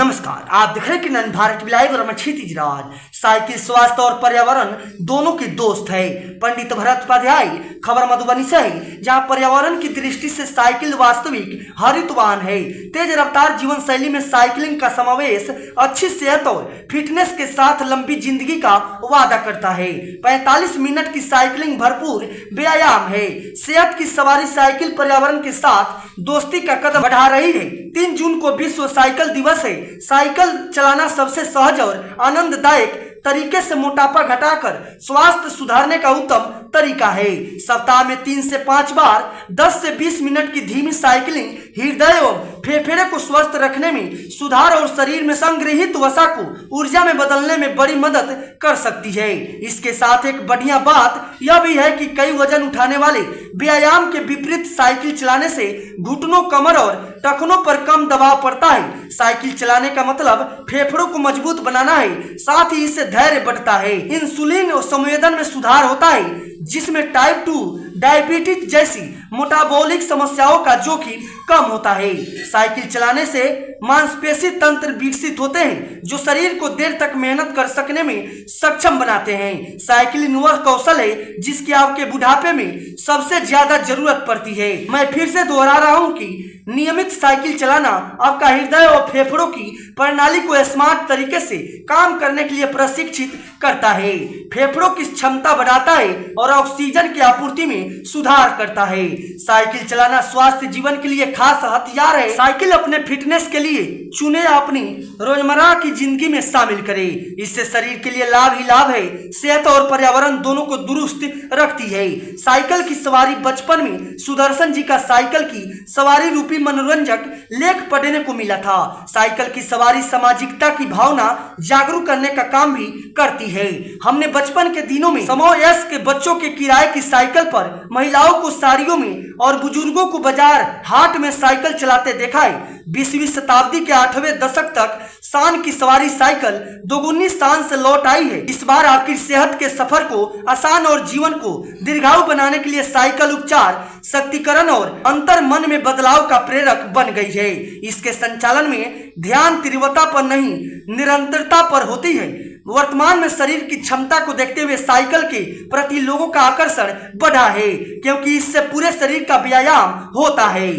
नमस्कार, आप देख रहे हैं कि नन भारत लाइव और मैं क्षितिज राज। साइकिल स्वास्थ्य और पर्यावरण दोनों की दोस्त है। पंडित भरत उपाध्याय खबर मधुबनी से है, जहां पर्यावरण की दृष्टि से साइकिल वास्तविक हरित वाहन है। तेज रफ्तार जीवन शैली में साइकिलिंग का समावेश अच्छी सेहत और फिटनेस के साथ लंबी जिंदगी का वादा करता है। 45 मिनट की साइकिलिंग भरपूर व्यायाम है। सेहत की सवारी साइकिल पर्यावरण के साथ दोस्ती का कदम बढ़ा रही है। 3 जून को विश्व साइकिल दिवस है। साइकिल चलाना सबसे सहज और आनंददायक तरीके से मोटापा घटाकर स्वास्थ्य सुधारने का उत्तम तरीका है। सप्ताह में 3 से 5 बार 10 से 20 मिनट की धीमी साइकिलिंग हृदय एवं फेफड़े को स्वस्थ रखने में सुधार और शरीर में संग्रहित वसा को ऊर्जा में बदलने में बड़ी मदद कर सकती है। इसके साथ एक बढ़िया बात यह भी है कि कई वजन उठाने वाले व्यायाम के विपरीत साइकिल चलाने से घुटनों, कमर और टखनों पर कम दबाव पड़ता है। साइकिल चलाने का मतलब फेफड़ों को मजबूत बनाना है, साथ ही इससे धैर्य बढ़ता है। इंसुलिन और संवेदन में सुधार होता है, जिसमें टाइप 2 डायबिटीज जैसी मेटाबॉलिक समस्याओं का जोखिम कम होता है। साइकिल चलाने से मांसपेशी तंत्र विकसित होते हैं, जो शरीर को देर तक मेहनत कर सकने में सक्षम बनाते हैं। साइकिलिंग वह कौशल है जिसकी आपके बुढ़ापे में सबसे ज्यादा जरूरत पड़ती है। मैं फिर से दोहरा रहा हूं कि नियमित साइकिल चलाना आपका हृदय और फेफड़ों की प्रणाली को स्मार्ट तरीके से काम करने के लिए प्रशिक्षित करता है, फेफड़ों की क्षमता बढ़ाता है और ऑक्सीजन की आपूर्ति में सुधार करता है। साइकिल चलाना स्वास्थ्य जीवन के लिए खास हथियार है। साइकिल अपने फिटनेस के लिए चुने, अपनी रोजमर्रा की जिंदगी में शामिल करे। इससे शरीर के लिए लाभ ही लाभ है। सेहत और पर्यावरण दोनों को दुरुस्त रखती है। साइकिल की सवारी बचपन में सुदर्शन जी का साइकिल की सवारी रूपी मनोरंजक लेख पढ़ने को मिला था। साइकिल की सवारी सामाजिकता की भावना जागरूक करने का काम भी करती है। हमने बचपन के दिनों में समवयस्क के बच्चों के किराए की साइकिल पर महिलाओं को साड़ियों में और बुजुर्गों को बाजार हाट में साइकिल चलाते देखा है। 20वीं शताब्दी के 8वें दशक तक शान की सवारी साइकिल दोगुनी शान से लौट आई है। इस बार आपकी सेहत के सफर को आसान और जीवन को दीर्घायु बनाने के लिए साइकिल उपचार, शक्तिकरण और अंतर मन में बदलाव का प्रेरक बन गई है। इसके संचालन में ध्यान तीव्रता पर नहीं, निरंतरता पर होती है। वर्तमान में शरीर की क्षमता को देखते हुए साइकिल के प्रति लोगों का आकर्षण बढ़ा है, क्योंकि इससे पूरे शरीर का व्यायाम होता है।